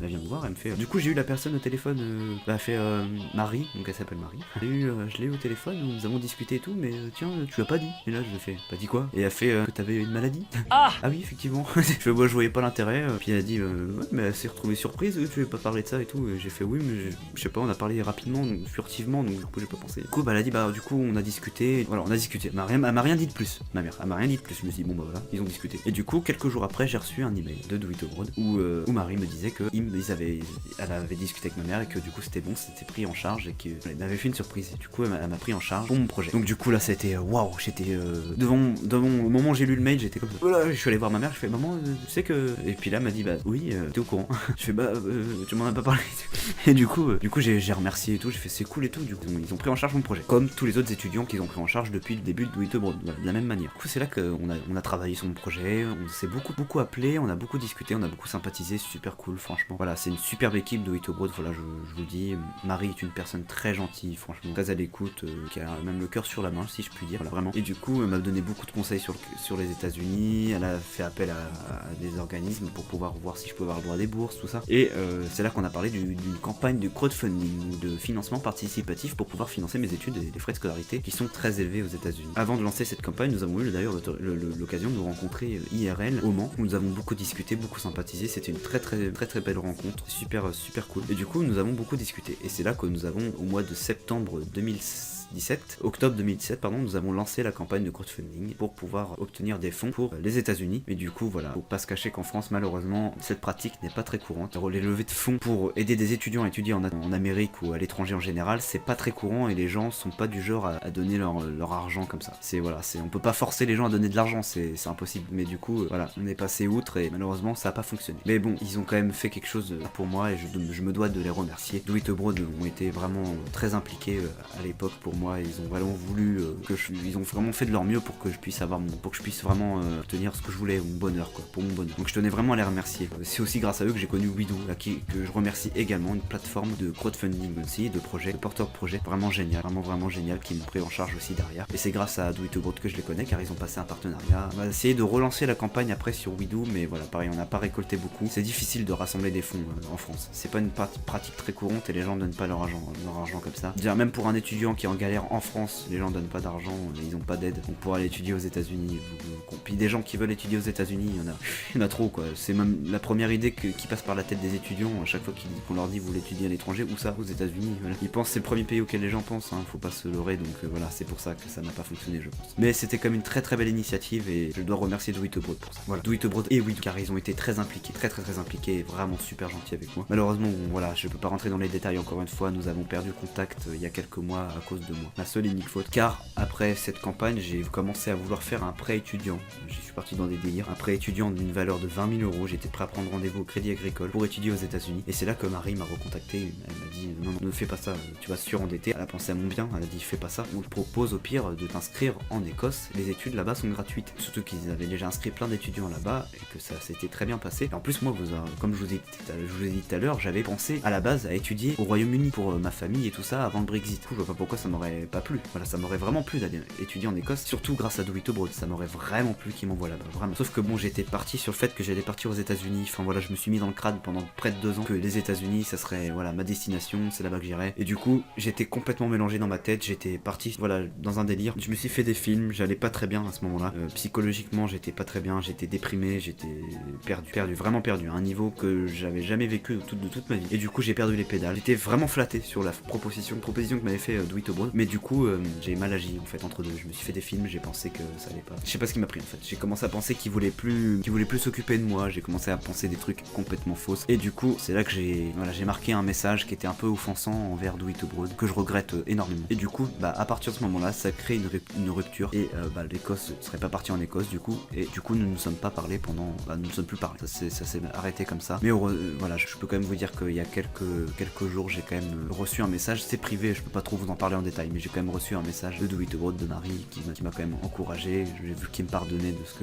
[SPEAKER 1] elle vient me voir, elle me fait. Du coup, j'ai eu la personne au téléphone, elle a fait Marie, donc elle s'appelle Marie. Je l'ai eu au téléphone, nous avons discuté et tout, mais tiens, tu l'as pas dit. Et là, je lui ai fait, pas dit quoi? Et elle a fait que t'avais une maladie. Ah oui, effectivement. je voyais pas l'intérêt. Puis elle a dit, ouais, mais elle s'est retrouvée surprise, tu veux pas parler de ça et tout. Et j'ai fait oui, mais je sais pas, on a parlé rapidement, donc, furtivement, donc du coup j'ai pas pensé. Du coup, elle a dit, du coup on a discuté. Voilà, on a discuté. Elle m'a rien dit de plus, ma mère. Elle m'a rien dit de plus. Je me suis dit, bon voilà, ils ont discuté. Et du coup, quelques jours après, j'ai reçu un email de Do It Abroad où Marie me disait que elle avait discuté avec ma mère et que du coup c'était bon, c'était pris en charge et qu'elle m'avait fait une surprise. Et du coup, elle m'a pris en charge pour mon projet. Donc du coup là, c'était waouh, j'étais au moment où j'ai lu le mail, j'étais comme ça. Voilà, je suis allé voir ma mère, je fais maman, tu sais que. Et puis là, elle m'a dit oui, t'es au courant. Je fais tu m'en as pas parlé. Et du coup j'ai remercié et tout, j'ai fait c'est cool et tout. Du coup, ils ont pris en charge mon projet, comme tous les autres étudiants qu'ils ont pris en charge depuis le début de Do It Abroad, voilà, de la même manière. Du coup, c'est là qu'on a travaillé sur mon projet, on s'est beaucoup appelé, on a beaucoup discuté, on a beaucoup sympathisé, super cool, franchement. Voilà, c'est une superbe équipe Do It Abroad, voilà, je vous le dis. Marie est une personne très gentille, franchement, très à l'écoute, qui a même le cœur sur la main, si je puis dire, voilà, vraiment. Et du coup, elle m'a donné beaucoup de conseils sur les États-Unis, elle a fait appel à des organismes pour pouvoir voir si je pouvais avoir le droit à des bourses, tout ça. Et c'est là qu'on a parlé d'une campagne de crowdfunding, de financement participatif pour pouvoir financer mes études et les frais de scolarité qui sont très élevés aux États-Unis. Avant de lancer cette campagne, nous avons eu d'ailleurs l'occasion de nous rencontrer IRL au Mans, où nous avons beaucoup discuté, beaucoup sympathisé. C'était une très belle rencontre, super cool. Et du coup, nous avons beaucoup discuté. Et c'est là que nous avons, au mois de septembre 2016, octobre 2017, pardon, nous avons lancé la campagne de crowdfunding pour pouvoir obtenir des fonds pour les États-Unis. Mais du coup, voilà, faut pas se cacher qu'en France, malheureusement, cette pratique n'est pas très courante. Alors, les levées de fonds pour aider des étudiants à étudier en Amérique ou à l'étranger en général, c'est pas très courant et les gens sont pas du genre à donner leur argent comme ça. On peut pas forcer les gens à donner de l'argent, c'est impossible. Mais du coup, voilà, on est passé outre et malheureusement, ça a pas fonctionné. Mais bon, ils ont quand même fait quelque chose pour moi et je me dois de les remercier. Do It Abroad ont été vraiment très impliqués à l'époque pour moi. Ils ont vraiment voulu ils ont vraiment fait de leur mieux pour que je puisse vraiment obtenir ce que je voulais, mon bonheur, quoi, pour mon bonheur. Donc je tenais vraiment à les remercier. C'est aussi grâce à eux que j'ai connu Wido, que je remercie également, une plateforme de crowdfunding aussi, de porteurs de projets vraiment génial, vraiment génial, qui m'ont pris en charge aussi derrière. Et c'est grâce à Do It Abroad que je les connais, car ils ont passé un partenariat. On va essayer de relancer la campagne après sur Wido, mais voilà, pareil, on n'a pas récolté beaucoup. C'est difficile de rassembler des fonds en France. C'est pas une pratique très courante et les gens donnent pas leur argent comme ça. Dire même pour un étudiant qui est en galère en France, les gens donnent pas d'argent, ils ont pas d'aide. Donc pour aller étudier aux États-Unis, puis des gens qui veulent étudier aux États-Unis, il y en a trop, quoi. C'est même la première idée qui passe par la tête des étudiants à chaque fois qu'on leur dit vous voulez étudier à l'étranger, où ça, aux États-Unis. Voilà. Ils pensent c'est le premier pays auquel les gens pensent, hein, faut pas se leurrer, donc voilà, c'est pour ça que ça n'a pas fonctionné, je pense. Mais c'était comme une très belle initiative et je dois remercier Do It Abroad pour ça. Voilà, Do It Abroad et Wido, car ils ont été très impliqués, très impliqués, et vraiment super gentils avec moi. Malheureusement, voilà, je peux pas rentrer dans les détails encore une fois, nous avons perdu contact il y a quelques mois à cause de moi. Ma seule et unique faute, car après cette campagne, j'ai commencé à vouloir faire un prêt étudiant. Je suis parti dans des délires. Un prêt étudiant d'une valeur de 20 000 €. J'étais prêt à prendre rendez-vous au Crédit Agricole pour étudier aux États-Unis. Et c'est là que Marie m'a recontacté. Elle m'a dit non, ne fais pas ça, tu vas surendetter. Elle a pensé à mon bien. Elle a dit fais pas ça. On te propose au pire de t'inscrire en Écosse. Les études là-bas sont gratuites. Surtout qu'ils avaient déjà inscrit plein d'étudiants là-bas et que ça s'était très bien passé. Et en plus, moi, comme je vous ai dit tout à l'heure, j'avais pensé à la base à étudier au Royaume-Uni pour ma famille et tout ça avant le Brexit. Du coup, je vois pas pourquoi ça m'aurait pas plu. Voilà, ça m'aurait vraiment plu d'aller étudier en Écosse, surtout grâce à Do It Abroad. Ça m'aurait vraiment plu qu'ils m'envoient là-bas, vraiment. Sauf que bon, j'étais parti sur le fait que j'allais partir aux États-Unis. Enfin voilà, je me suis mis dans le crâne pendant près de 2 ans que les États-Unis, ça serait voilà ma destination, c'est là-bas que j'irais. Et du coup, j'étais complètement mélangé dans ma tête. J'étais parti voilà dans un délire. Je me suis fait des films, j'allais pas très bien à ce moment-là. Psychologiquement, j'étais pas très bien. J'étais déprimé, j'étais vraiment perdu, à un niveau que j'avais jamais vécu de toute ma vie. Et du coup, j'ai perdu les pédales. J'étais vraiment flatté sur la proposition que m'avait fait Do It Abroad. Mais du coup, j'ai mal agi en fait entre deux. Je me suis fait des films, j'ai pensé que ça allait pas. Je sais pas ce qui m'a pris en fait. J'ai commencé à penser qu'il voulait plus s'occuper de moi. J'ai commencé à penser des trucs complètement fausses. Et du coup, c'est là que j'ai marqué un message qui était un peu offensant envers Do It Abroad, que je regrette énormément. Et du coup, à partir de ce moment-là, ça crée une rupture. Et l'Écosse ne serait pas partie en Écosse du coup. Et du coup, nous ne sommes pas parlé pendant. Nous ne sommes plus parlé. Ça s'est arrêté comme ça. Mais voilà, je peux quand même vous dire qu'il y a quelques jours, j'ai quand même reçu un message. C'est privé, je peux pas trop vous en parler en détail, mais j'ai quand même reçu un message de Do It Abroad de Marie qui m'a quand même encouragé. J'ai vu qu'il me pardonnait de ce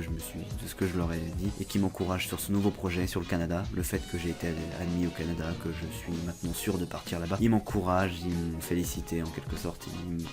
[SPEAKER 1] que je leur ai dit et qui m'encourage sur ce nouveau projet sur le Canada, le fait que j'ai été admis au Canada, que je suis maintenant sûr de partir là-bas. Ils m'encouragent, ils m'ont félicité en quelque sorte,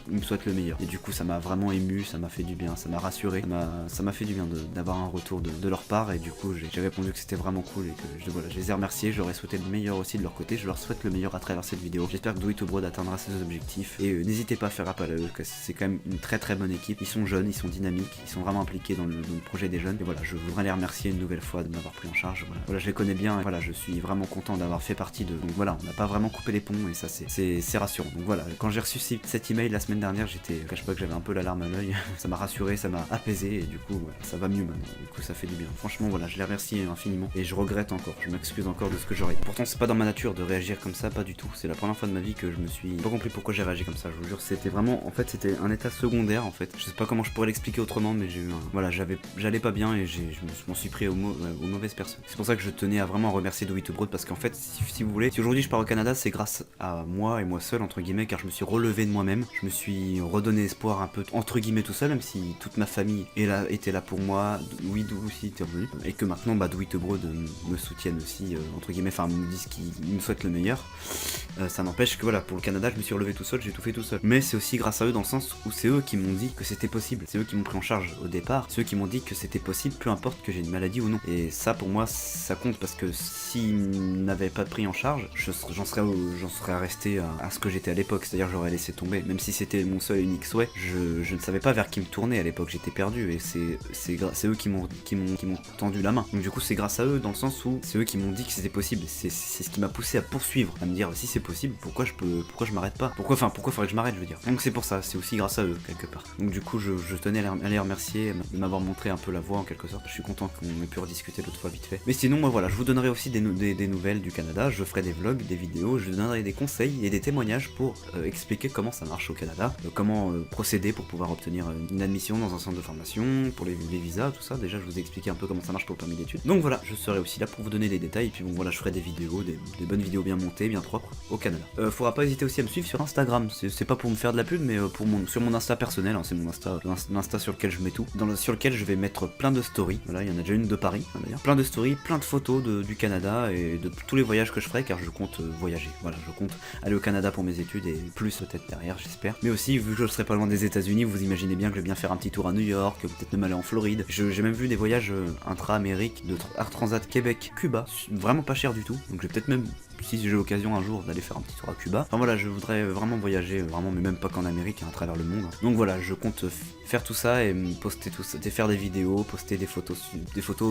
[SPEAKER 1] ils me souhaitent le meilleur. Et du coup, ça m'a vraiment ému, ça m'a fait du bien, ça m'a rassuré, ça m'a fait du bien d'avoir un retour de leur part. Et du coup, j'ai répondu que c'était vraiment cool et que je les ai remerciés. J'aurais souhaité le meilleur aussi de leur côté. Je leur souhaite le meilleur à travers cette vidéo. J'espère que Do It Abroad atteindra ses objectifs et n'hésitez pas à faire appel à eux, que c'est quand même une très bonne équipe. Ils sont jeunes, ils sont dynamiques, ils sont vraiment impliqués dans le projet des jeunes. Et voilà, je voudrais les remercier une nouvelle fois de m'avoir pris en charge. Voilà, je les connais bien et voilà, je suis vraiment content d'avoir fait partie de. Donc voilà, on n'a pas vraiment coupé les ponts et ça c'est rassurant. Donc voilà, quand j'ai reçu cet email la semaine dernière, je cache pas que j'avais un peu la larme à l'œil. Ça m'a rassuré, ça m'a apaisé et du coup voilà, ça va mieux maintenant. Du coup ça fait du bien. Franchement voilà, je les remercie infiniment et je regrette encore, je m'excuse encore de ce que j'aurais dit. Pourtant c'est pas dans ma nature de réagir comme ça, pas du tout. C'est la première fois de ma vie que je me suis pas compris pourquoi j'ai réagi comme ça. Je vous jure, c'était vraiment, en fait c'était un état secondaire en fait. Je sais pas comment je pourrais l'expliquer autrement, mais j'ai eu voilà, j'allais pas bien et je m'en suis pris aux mauvaises personnes. C'est pour ça que je tenais à vraiment remercier Do It Abroad parce qu'en fait, si vous voulez, si aujourd'hui je pars au Canada, c'est grâce à moi et moi seul entre guillemets, car je me suis relevé de moi-même. Je me suis redonné espoir un peu entre guillemets tout seul, même si toute ma famille était là pour moi. Oui, Do aussi était revenu et que maintenant Do It Abroad me soutiennent aussi entre guillemets, enfin me disent qu'ils me souhaitent le meilleur. Ça n'empêche que voilà, pour le Canada, je me suis relevé tout seul, j'ai tout fait tout seul. Mais c'est aussi grâce à eux dans le sens où c'est eux qui m'ont dit que c'était possible. C'est eux qui m'ont pris en charge au départ. C'est eux qui m'ont dit que c'était possible, peu importe que j'ai une maladie ou non. Et ça, pour moi, ça compte parce que s'ils n'avaient pas pris en charge, j'en serais resté à ce que j'étais à l'époque. C'est-à-dire, j'aurais laissé tomber. Même si c'était mon seul et unique souhait, je ne savais pas vers qui me tourner à l'époque. J'étais perdu et c'est eux qui m'ont tendu la main. Donc du coup, c'est grâce à eux dans le sens où c'est eux qui m'ont dit que c'était possible. C'est ce qui m'a poussé à poursuivre, à me dire si c'est possible, pourquoi je m'arrête pas? Pourquoi faudrait que je m'arrête, je veux dire. Donc c'est pour ça, c'est aussi grâce à eux, quelque part. Donc du coup, je tenais à les remercier de m'avoir montré un peu la voie en quelque sorte. Je suis content qu'on ait pu rediscuter l'autre fois vite fait. Mais sinon, moi voilà, je vous donnerai aussi des nouvelles du Canada, je ferai des vlogs, des vidéos, je vous donnerai des conseils et des témoignages pour expliquer comment ça marche au Canada, comment procéder pour pouvoir obtenir une admission dans un centre de formation, pour les visas, tout ça. Déjà, je vous ai expliqué un peu comment ça marche pour le permis d'études. Donc voilà, je serai aussi là pour vous donner des détails, et puis bon voilà, je ferai des vidéos, des bonnes vidéos bien montées, bien propres au Canada. Faudra pas hésiter aussi à me suivre sur Instagram, c'est pas pour me faire de la pub, mais sur mon Insta personnel, hein, c'est mon Insta sur lequel je mets tout, sur lequel je vais mettre plein de stories. Voilà, il y en a déjà une de Paris, hein, d'ailleurs. Plein de stories, plein de photos du Canada et de tous les voyages que je ferai, car je compte voyager. Voilà, je compte aller au Canada pour mes études et plus peut-être derrière, j'espère. Mais aussi, vu que je serai pas loin des États-Unis, vous imaginez bien que je vais bien faire un petit tour à New York, peut-être même aller en Floride. J'ai même vu des voyages intra-Amérique de Air Transat Québec-Cuba, vraiment pas cher du tout. Donc je vais peut-être même, si j'ai l'occasion un jour d'aller faire un petit tour à Cuba. Enfin voilà, je voudrais vraiment voyager, vraiment, mais même pas qu'en Amérique, hein, à travers le monde. Donc voilà, je compte faire tout ça et poster tout ça, faire des vidéos, poster des photos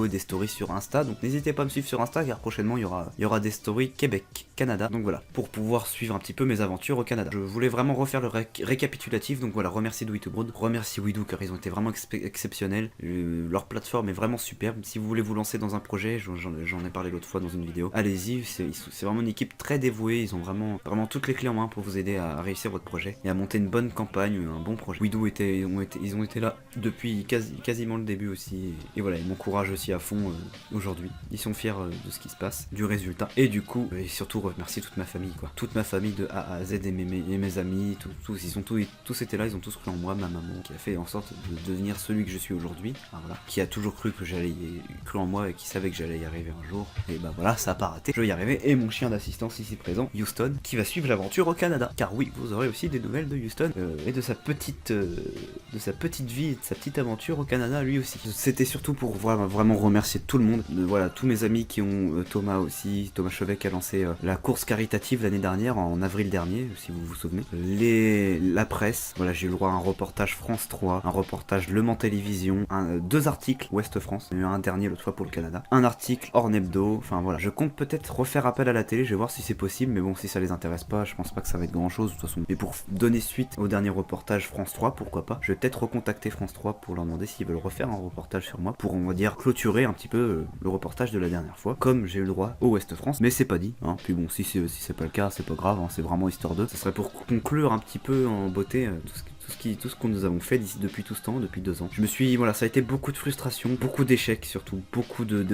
[SPEAKER 1] et des stories sur Insta. Donc n'hésitez pas à me suivre sur Insta, car prochainement il y aura des stories Québec, Canada. Donc voilà, pour pouvoir suivre un petit peu mes aventures au Canada. Je voulais vraiment refaire le récapitulatif, donc voilà, remercie Do-It-Abroad, remercie Widoo, car ils ont été vraiment exceptionnels. Leur plateforme est vraiment superbe. Si vous voulez vous lancer dans un projet, j'en ai parlé l'autre fois dans une vidéo, allez-y, c'est vraiment une équipe très dévouée, ils ont vraiment toutes les clés en main pour vous aider à réussir votre projet et à monter une bonne campagne, un bon projet. Widoo ils ont été là depuis quasiment le début aussi, et voilà, ils m'encouragent aussi à fond aujourd'hui. Ils sont fiers de ce qui se passe, du résultat, et du coup, et surtout remercier toute ma famille, quoi. Toute ma famille de A à Z, et mes amis, tous étaient là, ils ont tous cru en moi, ma maman, qui a fait en sorte de devenir celui que je suis aujourd'hui, voilà, qui a toujours cru en moi et qui savait que j'allais y arriver un jour, et bah voilà, ça a pas raté, je vais y arriver, et mon chien d'assistance ici présent, Houston, qui va suivre l'aventure au Canada, car oui, vous aurez aussi des nouvelles de Houston, et de sa petite vie et de sa petite aventure au Canada lui aussi. C'était surtout pour vraiment remercier tout le monde, voilà, tous mes amis qui ont, Thomas Chauvet qui a lancé la course caritative l'année dernière, en avril dernier, si vous vous souvenez, la presse, voilà, j'ai eu le droit à un reportage France 3, un reportage Le Mans Télévision, 2 articles Ouest France, il y a eu un dernier l'autre fois pour le Canada, un article hors hebdo, enfin voilà, je compte peut-être refaire appel à la télé, je vais voir si c'est possible, mais bon, si ça les intéresse pas, je pense pas que ça va être grand chose de toute façon. Mais pour donner suite au dernier reportage France 3, pourquoi pas, je vais peut-être recontacter France 3 pour leur demander s'ils veulent refaire un reportage sur moi, pour on va dire clôturer un petit peu le reportage de la dernière fois, comme j'ai eu le droit au Ouest France, mais c'est pas dit, hein. Puis bon, si c'est pas le cas, c'est pas grave, hein, c'est vraiment histoire d'eux. Ça serait pour conclure un petit peu en beauté tout ce que nous avons fait depuis tout ce temps, depuis 2 ans. Voilà, ça a été beaucoup de frustration, beaucoup d'échecs surtout, beaucoup de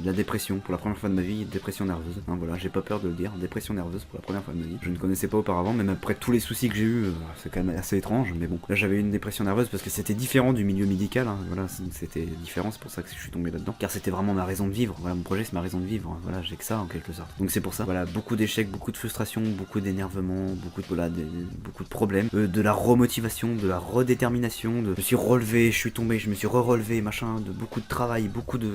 [SPEAKER 1] la dépression pour la première fois de ma vie, dépression nerveuse. Hein, voilà, j'ai pas peur de le dire, dépression nerveuse pour la première fois de ma vie. Je ne connaissais pas auparavant, même après tous les soucis que j'ai eu, c'est quand même assez étrange, mais bon. Là, j'avais eu une dépression nerveuse parce que c'était différent du milieu médical, hein, voilà, c'était différent, c'est pour ça que je suis tombé là-dedans. Car c'était vraiment ma raison de vivre, voilà, mon projet c'est ma raison de vivre, hein, voilà, j'ai que ça en quelque sorte. Donc c'est pour ça, voilà, beaucoup d'échecs, beaucoup de frustration, beaucoup d'énervement, beaucoup de problèmes, de la remotivation, de la redétermination, je me suis relevé, je suis tombé, je me suis re-relevé, machin, de beaucoup de travail, beaucoup de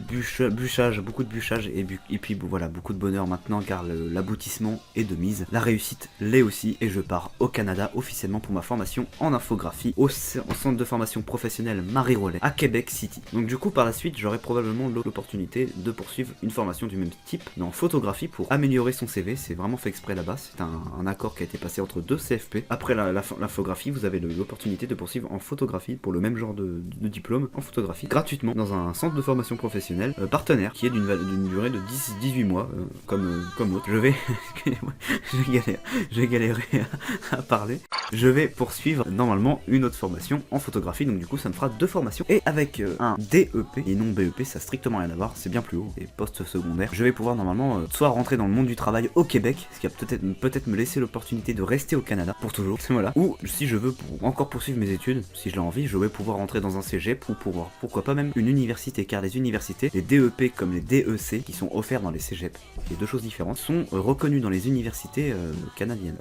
[SPEAKER 1] bûchage, et puis voilà, beaucoup de bonheur maintenant, car l'aboutissement est de mise, la réussite l'est aussi, et je pars au Canada officiellement pour ma formation en infographie au centre de formation professionnelle Marie Rollet à Québec City. Donc du coup, par la suite, j'aurai probablement l'opportunité de poursuivre une formation du même type, mais en photographie pour améliorer son CV. C'est vraiment fait exprès là-bas, c'est un accord qui a été passé entre 2 CFP. Après l'infographie, vous avez l'opportunité de poursuivre en photographie pour le même genre de diplôme en photographie gratuitement dans un centre de formation professionnelle partenaire qui est d'une durée de 18 mois comme l'autre. Je vais je vais galérer à parler. Je vais poursuivre normalement une autre formation en photographie, donc du coup ça me fera 2 formations, et avec un DEP et non BEP, ça a strictement rien à voir, c'est bien plus haut, et post-secondaire, je vais pouvoir normalement soit rentrer dans le monde du travail au Québec, ce qui va peut-être me laisser l'opportunité de rester au Canada pour toujours, voilà, ou si je veux encore poursuivre mes études, si je l'ai envie, je vais pouvoir rentrer dans un cégep ou pourquoi pas même une université, car les universités, les DEP comme les DEC qui sont offerts dans les cégeps, qui est 2 choses différentes, sont reconnus dans les universités canadiennes.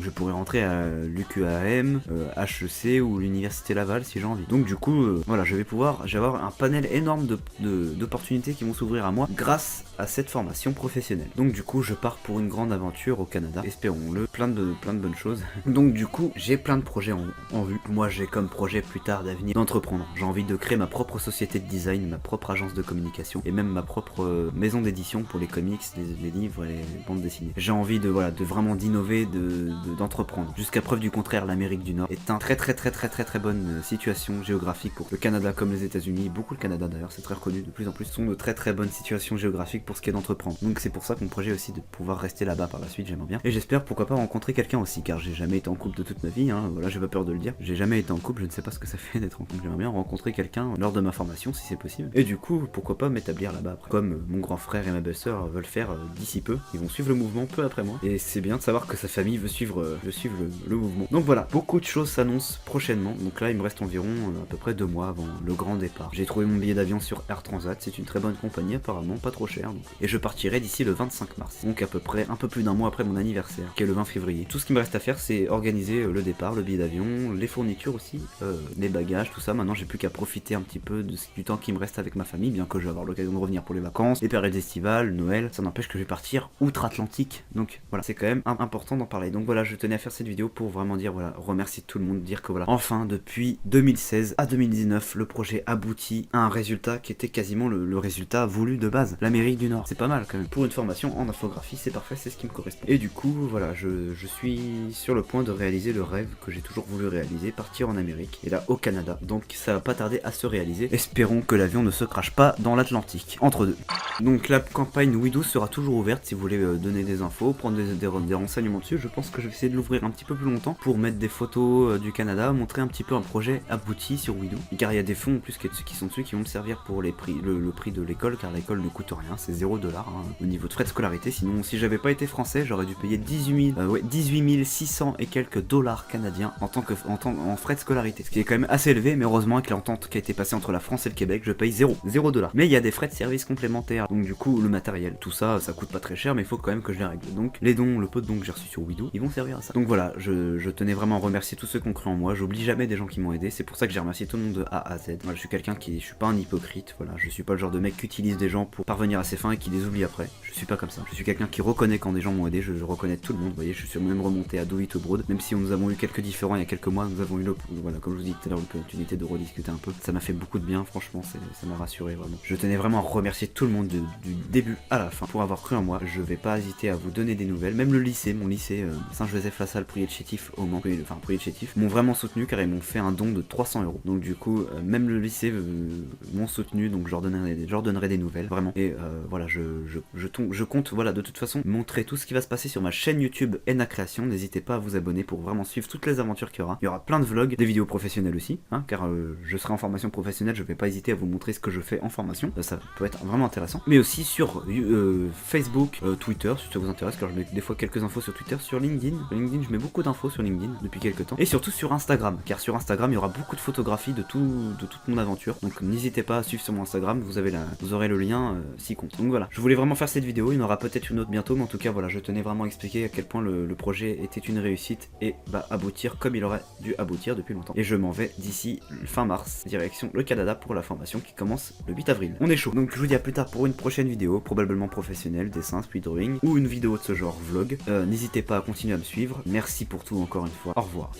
[SPEAKER 1] Je pourrais rentrer à l'UQAM QAM, HEC ou l'université Laval si j'ai envie. Donc du coup, voilà, je vais avoir un panel énorme d'opportunités qui vont s'ouvrir à moi grâce à cette formation professionnelle. Donc du coup, je pars pour une grande aventure au Canada, espérons-le, plein de bonnes choses. Donc du coup, j'ai plein de projets en vue. Moi, j'ai comme projet plus tard d'avenir d'entreprendre. J'ai envie de créer ma propre société de design, ma propre agence de communication et même ma propre maison d'édition pour les comics, les livres et les bandes dessinées. J'ai envie de vraiment d'innover, d'entreprendre. Jusqu'à preuve du contraire, l'Amérique du Nord est un très bonne situation géographique pour le Canada comme les États-Unis. Beaucoup le Canada d'ailleurs, c'est très reconnu de plus en plus, sont de très bonnes situations géographiques pour ce qui est d'entreprendre. Donc c'est pour ça que mon projet est aussi de pouvoir rester là-bas par la suite, j'aimerais bien. Et j'espère pourquoi pas rencontrer quelqu'un aussi, car j'ai jamais été en couple de toute ma vie, hein. Voilà, j'ai pas peur de le dire. J'ai jamais été en couple, je ne sais pas ce que ça fait d'être en couple. J'aimerais bien rencontrer quelqu'un lors de ma formation si c'est possible. Et du coup, pourquoi pas m'établir là-bas après. Comme mon grand frère et ma belle-sœur veulent faire d'ici peu, ils vont suivre le mouvement peu après moi. Et c'est bien de savoir que sa famille veut suivre le mouvement. Donc voilà, beaucoup de choses s'annoncent prochainement. Donc là, il me reste environ à peu près 2 mois avant le grand départ. J'ai trouvé mon billet d'avion sur Air Transat, c'est une très bonne compagnie apparemment, pas trop cher. Donc. Et je partirai d'ici le 25 mars. Donc à peu près un peu plus d'un mois après mon anniversaire, qui est le 20 février. Tout ce qui me reste à faire, c'est organiser le départ, le billet d'avion, les fournitures aussi, les bagages, tout ça. Maintenant, j'ai plus qu'à profiter un petit peu du temps qui me reste avec ma famille, bien que je vais avoir l'occasion de revenir pour les vacances, les périodes estivales, Noël. Ça n'empêche que je vais partir outre-Atlantique. Donc voilà, c'est quand même important d'en parler. Donc voilà, je tenais à faire cette vidéo pour vraiment dire, voilà, remercier tout le monde, dire que voilà, enfin, depuis 2016 à 2019, le projet aboutit à un résultat qui était quasiment le résultat voulu de base. L'Amérique du Nord, c'est pas mal quand même. Pour une formation en infographie, c'est parfait, c'est ce qui me correspond. Et du coup, voilà, je suis sur le point de réaliser le rêve que j'ai toujours voulu réaliser, partir en Amérique, et là au Canada. Donc ça va pas tarder à se réaliser. Espérons que l'avion ne se crache pas dans l'Atlantique, entre deux. Donc la campagne Widoo sera toujours ouverte si vous voulez donner des infos, prendre des renseignements dessus. Je pense que je vais essayer de l'ouvrir un petit peu plus longtemps pour mettre des photos du Canada, montrer un petit peu un projet abouti sur Widoo. Car il y a des fonds en plus qui sont dessus qui vont me servir pour les prix, le prix de l'école, car l'école ne coûte rien, c'est 0 $, hein, au niveau de frais de scolarité. Sinon, si j'avais pas été français, j'aurais dû payer 18 600 et quelques dollars canadiens en frais de scolarité. Ce qui est quand même assez élevé, mais heureusement avec l'entente qui a été passée entre la France et le Québec, je paye 0 $. Mais il y a des frais de service complémentaires. Donc du coup, le matériel, tout ça, ça coûte pas très cher, mais il faut quand même que je les règle. Donc les dons, le peu de dons que j'ai reçus sur Widoo, ils vont servir à ça. Donc voilà, je tenais vraiment à remercier tous ceux qui ont cru en moi. J'oublie jamais des gens qui m'ont aidé. C'est pour ça que j'ai remercié tout le monde de A à Z. Voilà, je suis quelqu'un je suis pas un hypocrite. Voilà, je suis pas le genre de mec qui utilise des gens pour parvenir à ses fins et qui les oublie après. Je suis pas comme ça. Je suis quelqu'un qui reconnaît quand des gens m'ont aidé. Je reconnais tout le monde. Vous voyez, je suis même remonté à Do It Abroad. Même si nous avons eu quelques différends il y a quelques mois, nous avons eu voilà, comme je vous dis tout à l'heure, l'opportunité de rediscuter un peu. Ça m'a fait beaucoup de bien, franchement, ça m'a rassuré vraiment. Je tenais vraiment à remercier tout le monde du début à la fin pour avoir cru en moi. Je vais pas hésiter à vous donner des nouvelles. Même le lycée, mon lycée Saint-Joseph-la-Salle, Pouilly de Chétif, au Mans, enfin Pouilly de Chétif, m'ont vraiment soutenu car ils m'ont fait un don de 300 €. Donc du coup, même le lycée m'ont soutenu, donc je leur donnerai des nouvelles, vraiment. Et voilà, je compte, voilà, de toute façon, montrer tout ce qui va se passer sur ma chaîne YouTube Enna Création. N'hésitez pas à vous abonner pour vraiment suivre toutes les aventures qu'il y aura. Il y aura plein de vlogs, des vidéos professionnelles aussi, hein, car je serai en formation professionnelle, je vais pas hésiter à vous montrer ce que je fais en formation. Ça peut être vraiment intéressant. Mais aussi sur Facebook, Twitter, si ça vous intéresse, car je mets des fois quelques infos sur Twitter, sur LinkedIn. Je mets beaucoup d'infos sur LinkedIn depuis quelques temps. Et surtout sur Instagram, car sur Instagram, il y aura beaucoup de photographies de toute mon aventure. Donc n'hésitez pas à suivre sur mon Instagram, vous aurez le lien s'y compte. Donc voilà, je voulais vraiment faire cette vidéo, il y en aura peut-être une autre bientôt, mais en tout cas voilà, je tenais vraiment à expliquer à quel point le projet était une réussite et va aboutir comme il aurait dû aboutir depuis longtemps. Et je m'en vais d'ici fin mars, direction le Canada pour la formation qui commence le 8 avril. On est chaud. Donc je vous dis à plus tard pour une prochaine vidéo, probablement professionnelle, dessin, speed drawing, ou une vidéo de ce genre, vlog. N'hésitez pas à continuer à me suivre. Merci pour tout encore une fois. Au revoir.